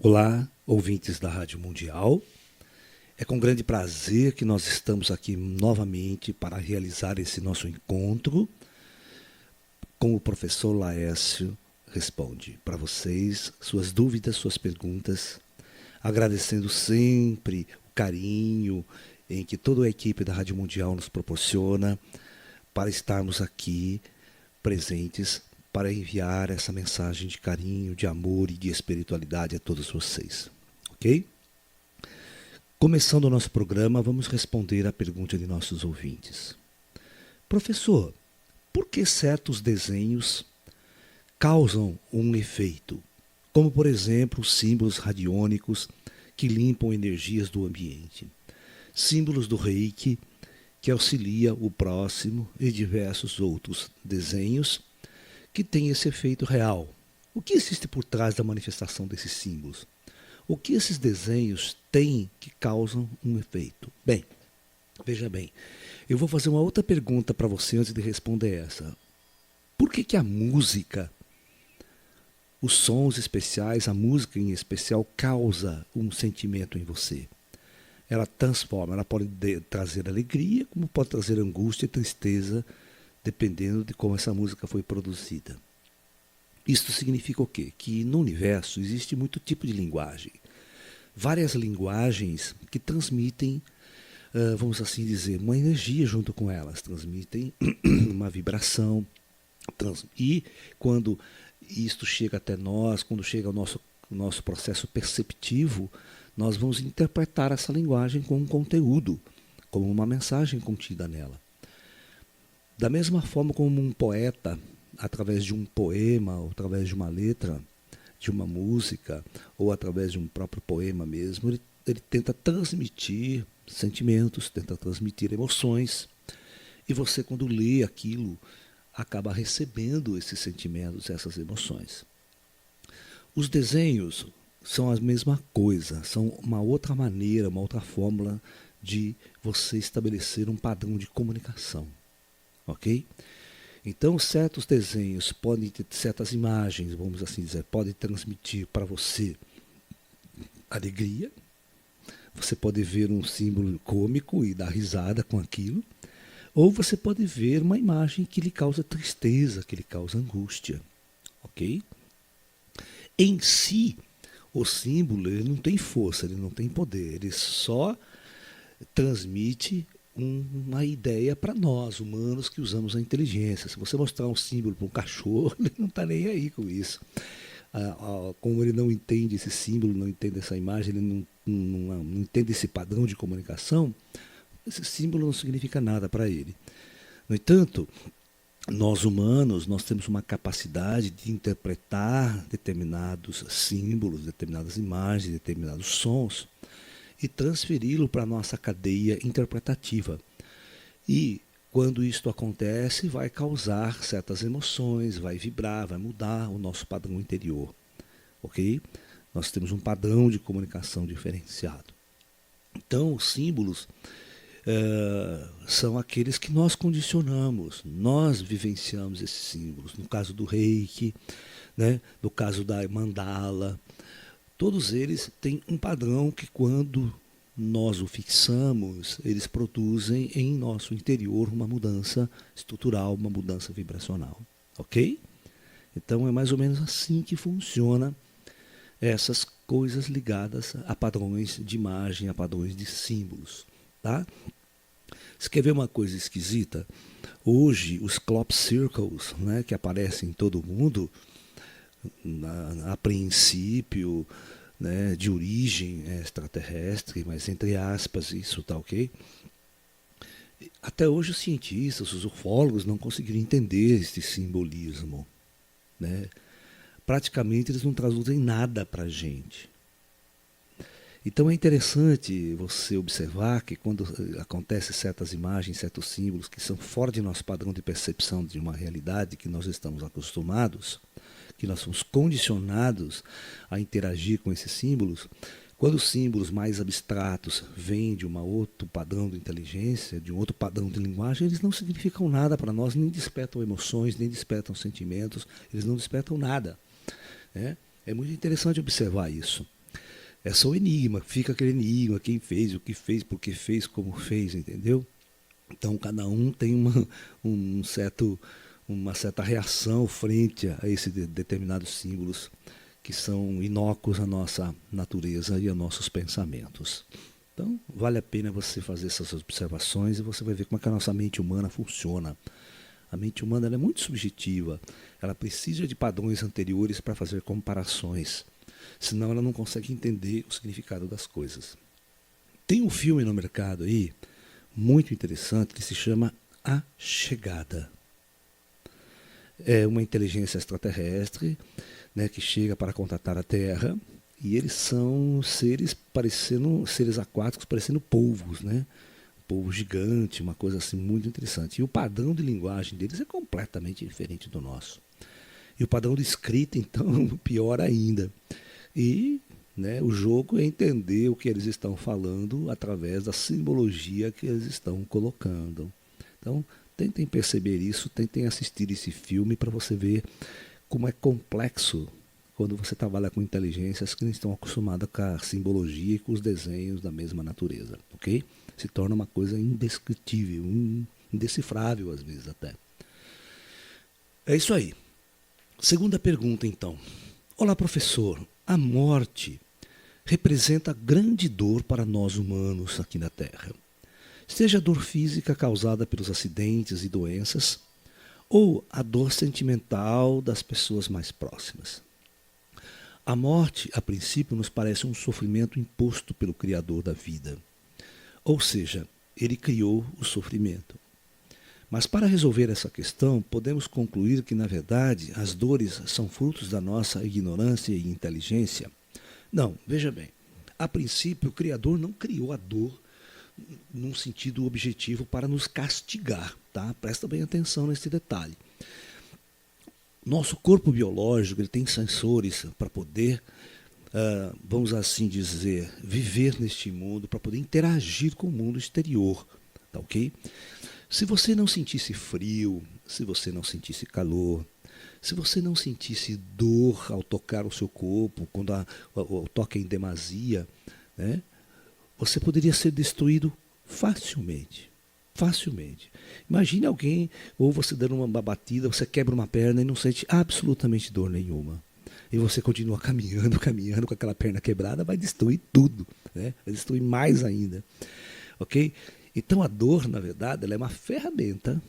Olá, ouvintes da Rádio Mundial. É com grande prazer que nós estamos aqui novamente para realizar esse nosso encontro com o professor Laércio Responde para vocês, suas dúvidas, suas perguntas, agradecendo sempre o carinho em que toda a equipe da Rádio Mundial nos proporciona para estarmos aqui presentes para enviar essa mensagem de carinho, de amor e de espiritualidade a todos vocês, ok? Começando o nosso programa, vamos responder à pergunta de nossos ouvintes. Professor, por que certos desenhos causam um efeito, como por exemplo símbolos radiônicos que limpam energias do ambiente, símbolos do Reiki que auxilia o próximo e diversos outros desenhos que têm esse efeito real? O que existe por trás da manifestação desses símbolos? O que esses desenhos têm que causam um efeito? Bem, veja bem, eu vou fazer uma outra pergunta para você antes de responder essa. Por que a música, os sons especiais, a música em especial, causa um sentimento em você? Ela transforma, ela pode trazer alegria, como pode trazer angústia e tristeza, dependendo de como essa música foi produzida. Isto significa o quê? Que no universo existe muito tipo de linguagem. Várias linguagens que transmitem, vamos assim dizer, uma energia junto com elas, transmitem uma vibração. E quando isto chega até nós, quando chega ao nosso processo perceptivo, nós vamos interpretar essa linguagem como um conteúdo, como uma mensagem contida nela. Da mesma forma como um poeta, através de um poema, ou através de uma letra, de uma música, ou através de um próprio poema mesmo, ele tenta transmitir sentimentos, tenta transmitir emoções. E você, quando lê aquilo, acaba recebendo esses sentimentos, essas emoções. Os desenhos são a mesma coisa, são uma outra maneira, uma outra fórmula de você estabelecer um padrão de comunicação. Ok? Então, certos desenhos podem ter certas imagens, vamos assim dizer, podem transmitir para você alegria. Você pode ver um símbolo cômico e dar risada com aquilo. Ou você pode ver uma imagem que lhe causa tristeza, que lhe causa angústia. Ok? Em si, o símbolo ele não tem força, ele não tem poder, ele só transmite uma ideia para nós, humanos, que usamos a inteligência. Se você mostrar um símbolo para um cachorro, ele não está nem aí com isso. Como ele não entende esse símbolo, não entende essa imagem, ele não entende esse padrão de comunicação, esse símbolo não significa nada para ele. No entanto, nós humanos, nós temos uma capacidade de interpretar determinados símbolos, determinadas imagens, determinados sons e transferi-lo para a nossa cadeia interpretativa. E quando isto acontece, vai causar certas emoções, vai vibrar, vai mudar o nosso padrão interior. Ok? Nós temos um padrão de comunicação diferenciado. Então, os símbolos são aqueles que nós condicionamos, nós vivenciamos esses símbolos. No caso do Reiki, né? No caso da mandala, todos eles têm um padrão que quando nós o fixamos, eles produzem em nosso interior uma mudança estrutural, uma mudança vibracional. Ok? Então é mais ou menos assim que funciona essas coisas ligadas a padrões de imagem, a padrões de símbolos. Tá? Você quer ver uma coisa esquisita? Hoje, os crop circles, né, que aparecem em todo mundo, a princípio, né, de origem extraterrestre, mas entre aspas, isso tá ok? Até hoje os cientistas, os ufólogos não conseguiram entender este simbolismo. Né? Praticamente eles não traduzem nada para a gente. Então é interessante você observar que quando acontecem certas imagens, certos símbolos que são fora de nosso padrão de percepção de uma realidade que nós estamos acostumados, que nós somos condicionados a interagir com esses símbolos, quando os símbolos mais abstratos vêm de um outro padrão de inteligência, de um outro padrão de linguagem, eles não significam nada para nós, nem despertam emoções, nem despertam sentimentos, eles não despertam nada. Né? É muito interessante observar isso. É só o enigma, fica aquele enigma, quem fez, o que fez, por que fez, como fez, entendeu? Então cada um tem um certo, uma certa reação frente a esses determinados símbolos que são inócuos à nossa natureza e a nossos pensamentos. Então vale a pena você fazer essas observações e você vai ver como é que a nossa mente humana funciona. A mente humana ela é muito subjetiva, ela precisa de padrões anteriores para fazer comparações, senão ela não consegue entender o significado das coisas. Tem um filme no mercado aí, muito interessante, que se chama A Chegada. É uma inteligência extraterrestre, né, que chega para contatar a Terra, e eles são seres aquáticos parecendo polvos, né? Polvo gigante, uma coisa assim muito interessante. E o padrão de linguagem deles é completamente diferente do nosso. E o padrão de escrita, então, pior ainda. E né, o jogo é entender o que eles estão falando através da simbologia que eles estão colocando. Então, tentem perceber isso, tentem assistir esse filme para você ver como é complexo quando você trabalha com inteligências que não estão acostumadas com a simbologia e com os desenhos da mesma natureza, ok? Se torna uma coisa indescritível, indecifrável às vezes até. É isso aí. Segunda pergunta então. Olá, professor. A morte representa grande dor para nós humanos aqui na Terra. Seja a dor física causada pelos acidentes e doenças, ou a dor sentimental das pessoas mais próximas. A morte, a princípio, nos parece um sofrimento imposto pelo Criador da vida. Ou seja, ele criou o sofrimento. Mas para resolver essa questão, podemos concluir que, na verdade, as dores são frutos da nossa ignorância e inteligência? Não, veja bem. A princípio, o Criador não criou a dor num sentido objetivo para nos castigar, tá? Presta bem atenção nesse detalhe. Nosso corpo biológico ele tem sensores para poder, vamos assim dizer, viver neste mundo, para poder interagir com o mundo exterior, tá ok? Se você não sentisse frio, se você não sentisse calor, se você não sentisse dor ao tocar o seu corpo, quando o toque é em demasia, né, você poderia ser destruído facilmente. Facilmente. Imagine alguém, ou você dando uma batida, você quebra uma perna e não sente absolutamente dor nenhuma. E você continua caminhando, caminhando com aquela perna quebrada, vai destruir tudo, né? Vai destruir mais ainda. Ok? Então a dor, na verdade, ela é uma ferramenta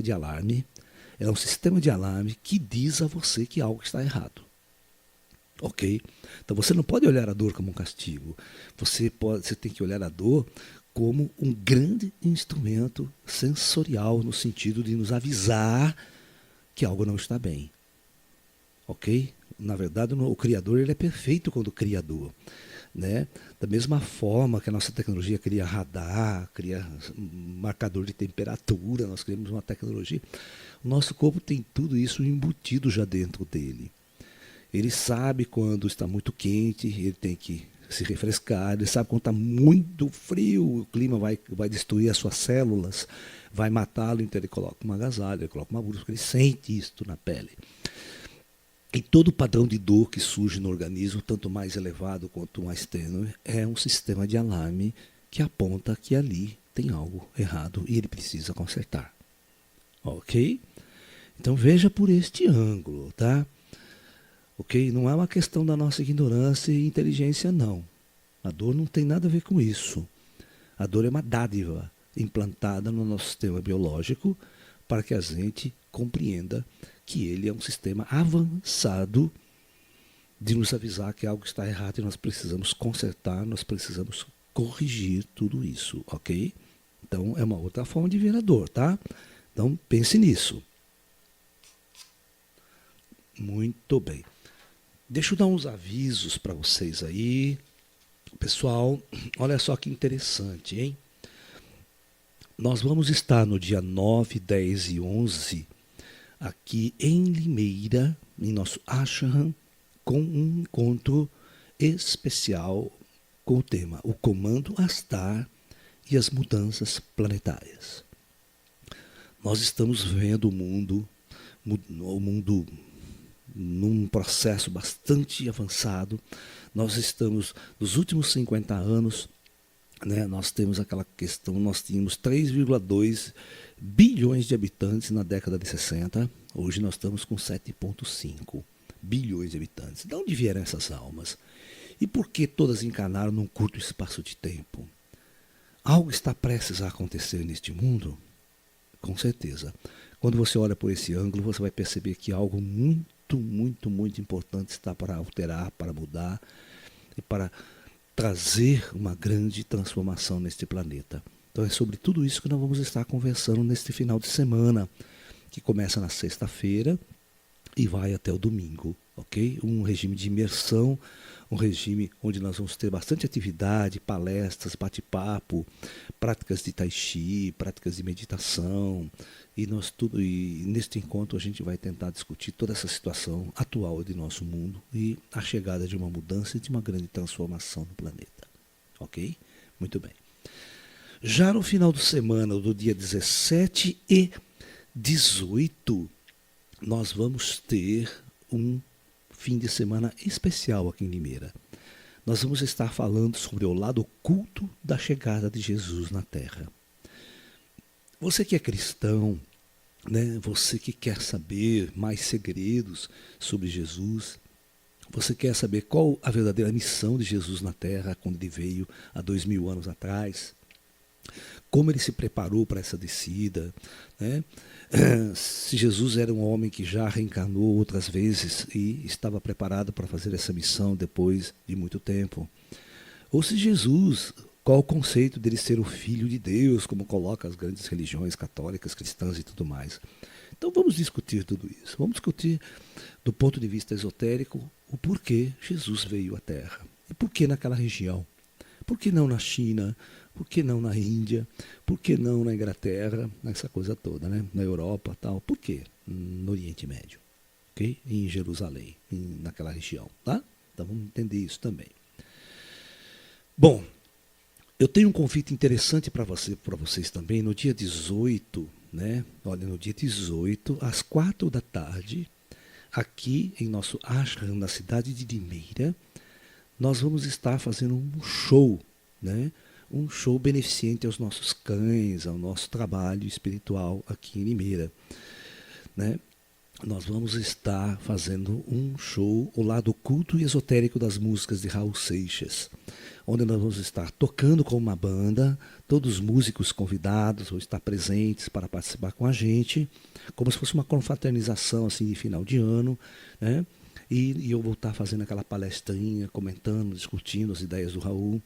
de alarme, ela é um sistema de alarme que diz a você que algo está errado. Ok? Então você não pode olhar a dor como um castigo. Você tem que olhar a dor como um grande instrumento sensorial no sentido de nos avisar que algo não está bem. Ok? Na verdade, o Criador ele é perfeito quando criador. Né? Da mesma forma que a nossa tecnologia cria radar, cria marcador de temperatura, nós criamos uma tecnologia. O nosso corpo tem tudo isso embutido já dentro dele. Ele sabe quando está muito quente, ele tem que se refrescar, ele sabe quando está muito frio, o clima vai destruir as suas células, vai matá-lo, então ele coloca uma agasalho, ele coloca uma blusa, porque ele sente isto na pele. E todo padrão de dor que surge no organismo, tanto mais elevado quanto mais tênue, é um sistema de alarme que aponta que ali tem algo errado e ele precisa consertar. Ok? Então veja por este ângulo, tá? Ok? Não é uma questão da nossa ignorância e inteligência, não. A dor não tem nada a ver com isso. A dor é uma dádiva implantada no nosso sistema biológico para que a gente compreenda que ele é um sistema avançado de nos avisar que algo está errado e nós precisamos consertar, nós precisamos corrigir tudo isso, ok? Então é uma outra forma de ver a dor, tá? Então pense nisso. Muito bem. Deixa eu dar uns avisos para vocês aí. Pessoal, olha só que interessante, hein? Nós vamos estar no dia 9, 10 e 11 aqui em Limeira, em nosso ashram, com um encontro especial com o tema O Comando Astar e as Mudanças Planetárias. Nós estamos vendo o mundo num processo bastante avançado. Nós estamos, nos últimos 50 anos, né, nós temos aquela questão, nós tínhamos 3,2 bilhões de habitantes na década de 60, hoje nós estamos com 7,5 bilhões de habitantes. De onde vieram essas almas? E por que todas encarnaram num curto espaço de tempo? Algo está prestes a acontecer neste mundo? Com certeza. Quando você olha por esse ângulo, você vai perceber que algo muito, muito, muito importante está para alterar, para mudar e para trazer uma grande transformação neste planeta. Então é sobre tudo isso que nós vamos estar conversando neste final de semana, que começa na sexta-feira e vai até o domingo, ok? Um regime de imersão, um regime onde nós vamos ter bastante atividade, palestras, bate-papo, práticas de tai chi, práticas de meditação, e neste encontro a gente vai tentar discutir toda essa situação atual de nosso mundo e a chegada de uma mudança e de uma grande transformação no planeta, ok? Muito bem. Já no final de semana, do dia 17 e 18, nós vamos ter um fim de semana especial aqui em Limeira. Nós vamos estar falando sobre o lado oculto da chegada de Jesus na Terra. Você que é cristão, né? Você que quer saber mais segredos sobre Jesus, você quer saber qual a verdadeira missão de Jesus na Terra, quando ele veio há 2000 anos atrás, como ele se preparou para essa descida, né? Se Jesus era um homem que já reencarnou outras vezes e estava preparado para fazer essa missão depois de muito tempo. Ou se Jesus, qual o conceito dele ser o Filho de Deus, como coloca as grandes religiões católicas, cristãs e tudo mais. Então vamos discutir tudo isso. Vamos discutir do ponto de vista esotérico o porquê Jesus veio à Terra. E por que naquela região? Por que não na China? Por que não na Índia? Por que não na Inglaterra? Essa coisa toda, né? Na Europa, tal. Por quê? No Oriente Médio, ok? Em Jerusalém, naquela região, tá? Então vamos entender isso também. Bom, eu tenho um convite interessante para vocês também no dia 18, né? Olha, no dia 18, às 4 da tarde, aqui em nosso ashram, na cidade de Limeira, nós vamos estar fazendo um show, né? Um show beneficente aos nossos cães, ao nosso trabalho espiritual aqui em Limeira, né? Nós vamos estar fazendo um show, o lado oculto e esotérico das músicas de Raul Seixas, onde nós vamos estar tocando com uma banda, todos os músicos convidados vão estar presentes para participar com a gente, como se fosse uma confraternização assim, de final de ano, né? E eu vou estar fazendo aquela palestrinha, comentando, discutindo as ideias do Raul.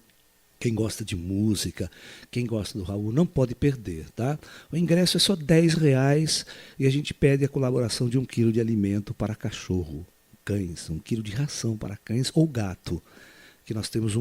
Quem gosta de música, quem gosta do Raul, não pode perder, tá? O ingresso é só R$10 e a gente pede a colaboração de 1 quilo de alimento para cachorro, cães, 1 quilo de ração para cães ou gato, que nós temos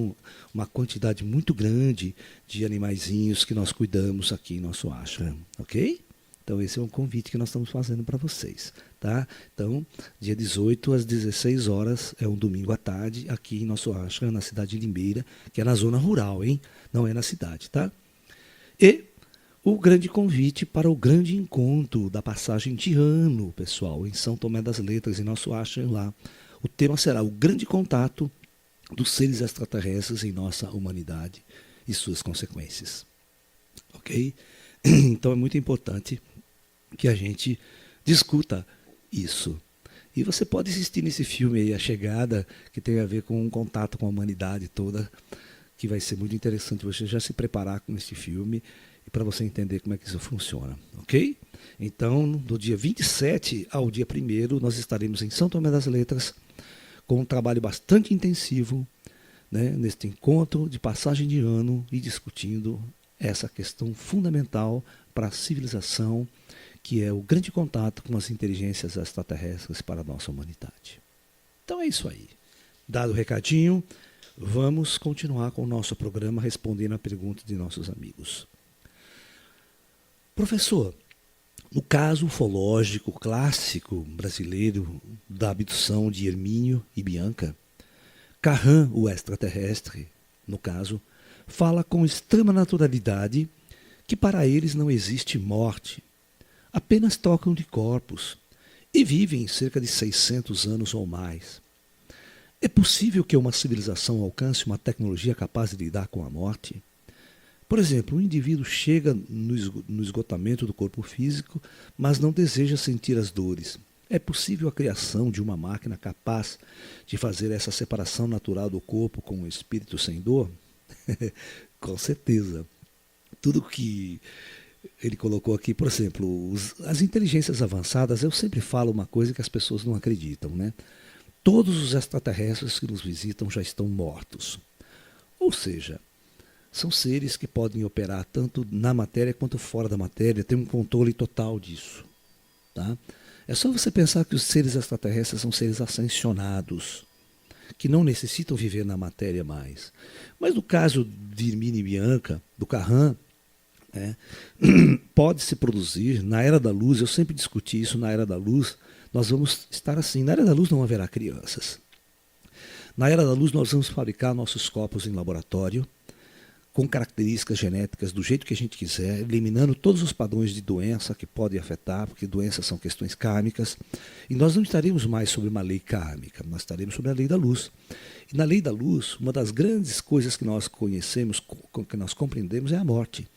uma quantidade muito grande de animaizinhos que nós cuidamos aqui em nosso ashram, ok? Então esse é um convite que nós estamos fazendo para vocês, tá? Então, dia 18 às 16 horas, é um domingo à tarde, aqui em nosso ashram, na cidade de Limeira, que é na zona rural, hein? Não é na cidade, tá? E o grande convite para o grande encontro da passagem de ano, pessoal, em São Tomé das Letras, em nosso ashram lá. O tema será o grande contato dos seres extraterrestres em nossa humanidade e suas consequências, ok? Então é muito importante que a gente discuta isso. E você pode assistir nesse filme aí, A Chegada, que tem a ver com um contato com a humanidade toda, que vai ser muito interessante você já se preparar com esse filme e para você entender como é que isso funciona, ok? Então, do dia 27 ao dia 1º, nós estaremos em São Tomé das Letras, com um trabalho bastante intensivo, né, neste encontro de passagem de ano e discutindo essa questão fundamental para a civilização, que é o grande contato com as inteligências extraterrestres para a nossa humanidade. Então é isso aí. Dado o recadinho, vamos continuar com o nosso programa respondendo a pergunta de nossos amigos. Professor, no caso ufológico clássico brasileiro da abdução de Hermínio e Bianca, Carran, o extraterrestre, no caso, fala com extrema naturalidade que para eles não existe morte, apenas trocam de corpos. e vivem cerca de 600 anos ou mais. É possível que uma civilização alcance uma tecnologia capaz de lidar com a morte? Por exemplo, um indivíduo chega no esgotamento do corpo físico, mas não deseja sentir as dores. É possível a criação de uma máquina capaz de fazer essa separação natural do corpo com o espírito sem dor? Com certeza. Tudo que ele colocou aqui, por exemplo, as inteligências avançadas, eu sempre falo uma coisa que as pessoas não acreditam, né? Todos os extraterrestres que nos visitam já estão mortos. Ou seja, são seres que podem operar tanto na matéria quanto fora da matéria, têm um controle total disso. Tá? É só você pensar que os seres extraterrestres são seres ascensionados, que não necessitam viver na matéria mais. Mas no caso de Hermine e Bianca, do Carran, pode-se produzir, na Era da Luz, eu sempre discuti isso, na Era da Luz, nós vamos estar assim, na Era da Luz não haverá crianças. Na Era da Luz nós vamos fabricar nossos corpos em laboratório, com características genéticas do jeito que a gente quiser, eliminando todos os padrões de doença que podem afetar, porque doenças são questões kármicas, e nós não estaremos mais sobre uma lei kármica, nós estaremos sobre a lei da luz. E na lei da luz, uma das grandes coisas que nós conhecemos, que nós compreendemos, é a morte.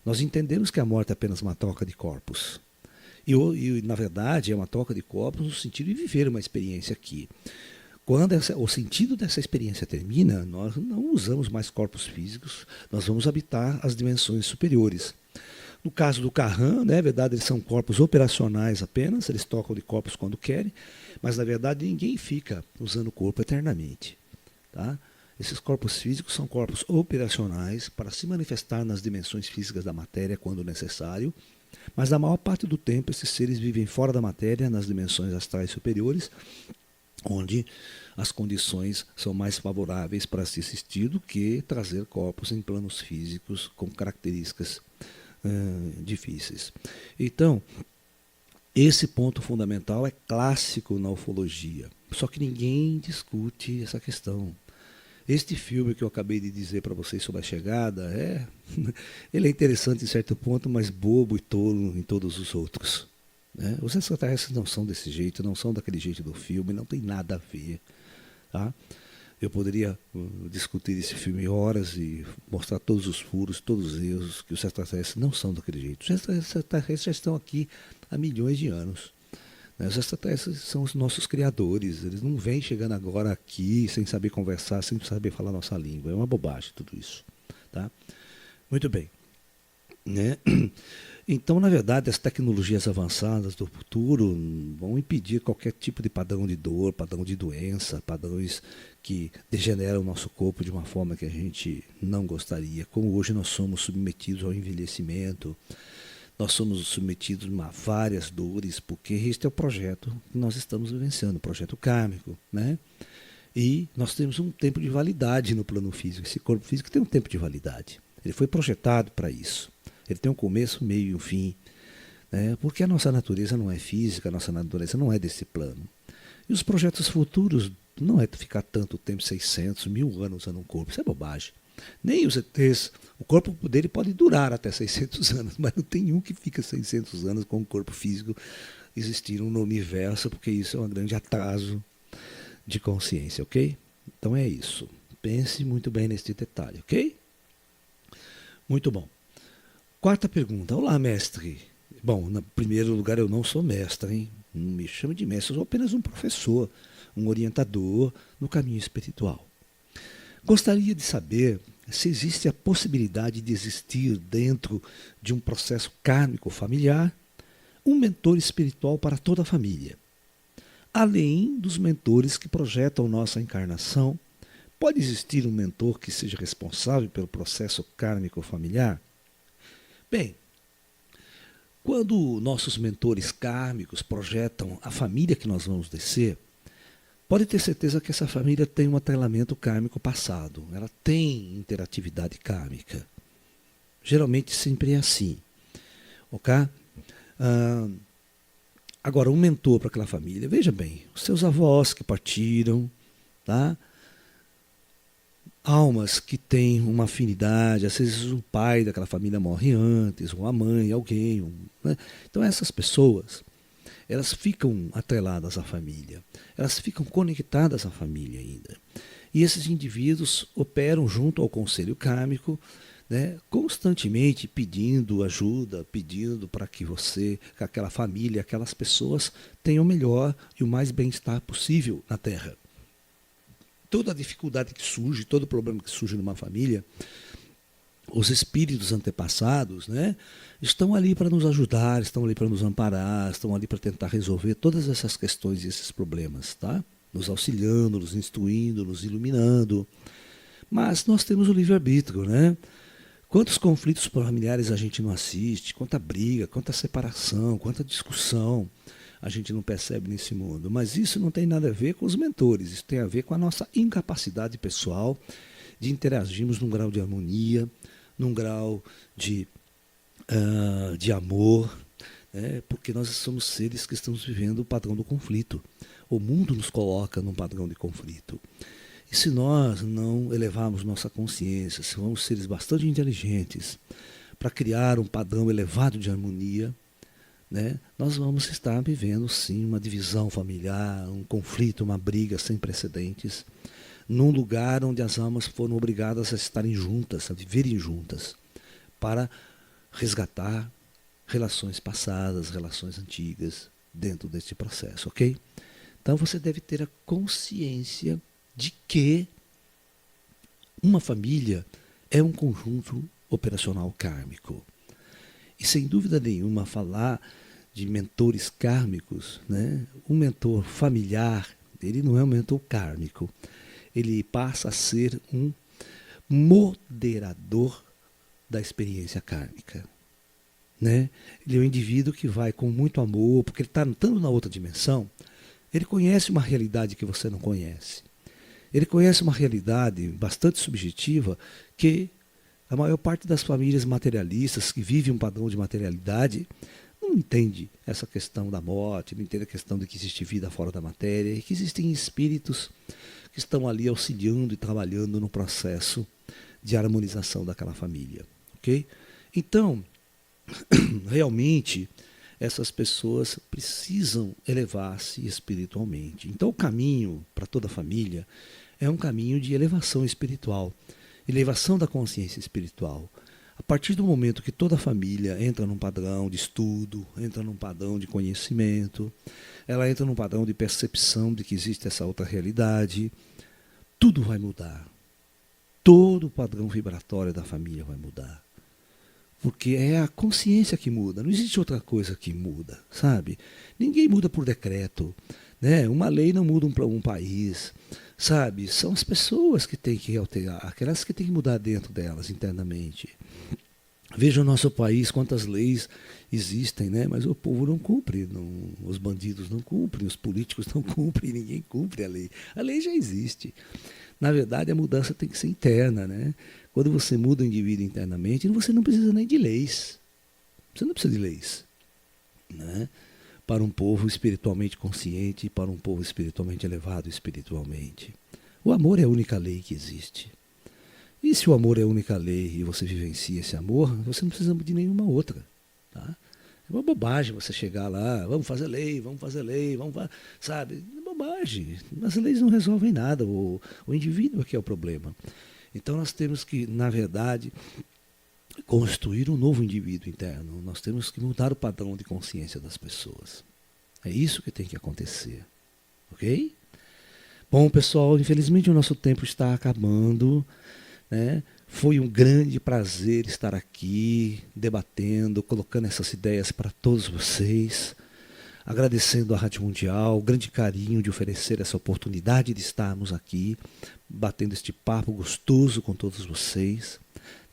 Nós entendemos que a morte é apenas uma troca de corpos. E na verdade, é uma troca de corpos no sentido de viver uma experiência aqui. Quando o sentido dessa experiência termina, nós não usamos mais corpos físicos, nós vamos habitar as dimensões superiores. No caso do Carran, é verdade, eles são corpos operacionais apenas, eles trocam de corpos quando querem, mas na verdade ninguém fica usando o corpo eternamente. Tá? Esses corpos físicos são corpos operacionais para se manifestar nas dimensões físicas da matéria quando necessário, mas na maior parte do tempo esses seres vivem fora da matéria, nas dimensões astrais superiores, onde as condições são mais favoráveis para se assistir do que trazer corpos em planos físicos com características difíceis. Então, esse ponto fundamental é clássico na ufologia, só que ninguém discute essa questão. Este filme que eu acabei de dizer para vocês sobre a chegada, ele é interessante em certo ponto, mas bobo e tolo em todos os outros. Né? Os extraterrestres não são desse jeito, não são daquele jeito do filme, não tem nada a ver. Tá? Eu poderia discutir esse filme horas e mostrar todos os furos, todos os erros, que os extraterrestres não são daquele jeito. Os extraterrestres já estão aqui há milhões de anos. Né? Os extraterrestres são os nossos criadores, eles não vêm chegando agora aqui sem saber conversar, sem saber falar nossa língua. É uma bobagem tudo isso. Tá? Muito bem. Né? Então, na verdade, as tecnologias avançadas do futuro vão impedir qualquer tipo de padrão de dor, padrão de doença, padrões que degeneram o nosso corpo de uma forma que a gente não gostaria. Como hoje nós somos submetidos ao envelhecimento, nós somos submetidos a várias dores, porque este é o projeto que nós estamos vivenciando, o projeto kármico, né? E nós temos um tempo de validade no plano físico. Esse corpo físico tem um tempo de validade. Ele foi projetado para isso. Ele tem um começo, um meio e um fim. Né? Porque a nossa natureza não é física, a nossa natureza não é desse plano. E os projetos futuros não é ficar tanto tempo, 600, 1000 anos usando um corpo. Isso é bobagem. Nem os ETs, o corpo dele pode durar até 600 anos, mas não tem um que fica 600 anos com o corpo físico existindo no universo, porque isso é um grande atraso de consciência, ok? Então é isso. Pense muito bem nesse detalhe, ok? Muito bom. Quarta pergunta. Olá, mestre. Bom, em primeiro lugar, eu não sou mestre, hein? Não me chame de mestre, eu sou apenas um professor, um orientador no caminho espiritual. Gostaria de saber se existe a possibilidade de existir dentro de um processo kármico familiar um mentor espiritual para toda a família. Além dos mentores que projetam nossa encarnação, pode existir um mentor que seja responsável pelo processo kármico familiar? Bem, quando nossos mentores kármicos projetam a família que nós vamos descer, pode ter certeza que essa família tem um atrelamento kármico passado. Ela tem interatividade kármica. Geralmente sempre é assim. Ok? Agora, um mentor para aquela família. Veja bem, os seus avós que partiram, tá? Almas que têm uma afinidade, às vezes o pai daquela família morre antes, ou a mãe, alguém. Né? Então essas pessoas, elas ficam atreladas à família, elas ficam conectadas à família ainda. E esses indivíduos operam junto ao conselho kármico, né, constantemente pedindo ajuda, pedindo para que você, que aquela família, aquelas pessoas tenham o melhor e o mais bem-estar possível na Terra. Toda a dificuldade que surge, todo problema que surge numa família, os espíritos antepassados, né, estão ali para nos ajudar, estão ali para nos amparar, estão ali para tentar resolver todas essas questões e esses problemas, tá? Nos auxiliando, nos instruindo, nos iluminando. Mas nós temos o livre-arbítrio, né? Quantos conflitos familiares a gente não assiste, quanta briga, quanta separação, quanta discussão a gente não percebe nesse mundo. Mas isso não tem nada a ver com os mentores, isso tem a ver com a nossa incapacidade pessoal de interagirmos num grau de harmonia, num grau de amor, né? Porque nós somos seres que estamos vivendo o padrão do conflito. O mundo nos coloca num padrão de conflito. E se nós não elevarmos nossa consciência, se somos seres bastante inteligentes para criar um padrão elevado de harmonia, né, nós vamos estar vivendo sim uma divisão familiar, um conflito, uma briga sem precedentes, num lugar onde as almas foram obrigadas a estarem juntas, a viverem juntas, para resgatar relações passadas, relações antigas dentro deste processo, ok? Então você deve ter a consciência de que uma família é um conjunto operacional kármico. E sem dúvida nenhuma falar de mentores kármicos, né? Um mentor familiar, ele não é um mentor kármico. Ele passa a ser um moderador da experiência kármica. Né? Ele é um indivíduo que vai com muito amor, porque ele está tanto na outra dimensão, ele conhece uma realidade que você não conhece. Ele conhece uma realidade bastante subjetiva que a maior parte das famílias materialistas que vivem um padrão de materialidade não entende essa questão da morte, não entende a questão de que existe vida fora da matéria e que existem espíritos que estão ali auxiliando e trabalhando no processo de harmonização daquela família. Ok? Então, realmente, essas pessoas precisam elevar-se espiritualmente. Então, o caminho para toda a família é um caminho de elevação espiritual, elevação da consciência espiritual. A partir do momento que toda a família entra num padrão de estudo, entra num padrão de conhecimento, ela entra num padrão de percepção de que existe essa outra realidade, tudo vai mudar. Todo o padrão vibratório da família vai mudar. Porque é a consciência que muda, não existe outra coisa que muda, sabe? Ninguém muda por decreto, né? Uma lei não muda um país, sabe? São as pessoas que têm que alterar, aquelas que têm que mudar dentro delas internamente. Veja o nosso país, quantas leis existem, né? Mas o povo não cumpre, os bandidos não cumprem, os políticos não cumprem, ninguém cumpre a lei. A lei já existe. Na verdade, a mudança tem que ser interna, né? Quando você muda o indivíduo internamente, você não precisa nem de leis. Você não precisa de leis, né? Para um povo espiritualmente consciente, para um povo espiritualmente elevado espiritualmente. O amor é a única lei que existe. E se o amor é a única lei e você vivencia esse amor, você não precisa de nenhuma outra. Tá? É uma bobagem você chegar lá, vamos fazer lei, sabe? É bobagem. As leis não resolvem nada, o indivíduo é que é o problema. Então nós temos que, na verdade, construir um novo indivíduo interno. Nós temos que mudar o padrão de consciência das pessoas. É isso que tem que acontecer. Ok? Bom, pessoal, infelizmente o nosso tempo está acabando, né? Foi um grande prazer estar aqui, debatendo, colocando essas ideias para todos vocês. Agradecendo à Rádio Mundial, o grande carinho de oferecer essa oportunidade de estarmos aqui, batendo este papo gostoso com todos vocês,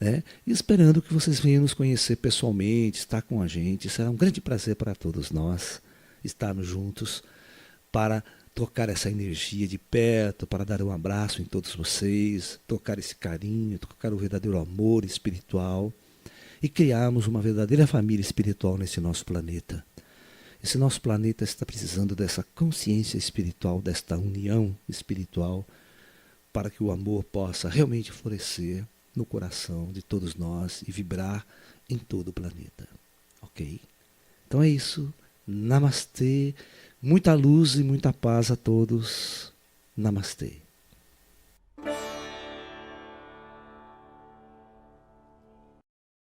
né? E esperando que vocês venham nos conhecer pessoalmente, estar com a gente. Será um grande prazer para todos nós estarmos juntos para trocar essa energia de perto, para dar um abraço em todos vocês, trocar esse carinho, trocar o verdadeiro amor espiritual e criarmos uma verdadeira família espiritual nesse nosso planeta. Esse nosso planeta está precisando dessa consciência espiritual, desta união espiritual, para que o amor possa realmente florescer no coração de todos nós e vibrar em todo o planeta. Ok? Então é isso. Namastê. Muita luz e muita paz a todos. Namastê.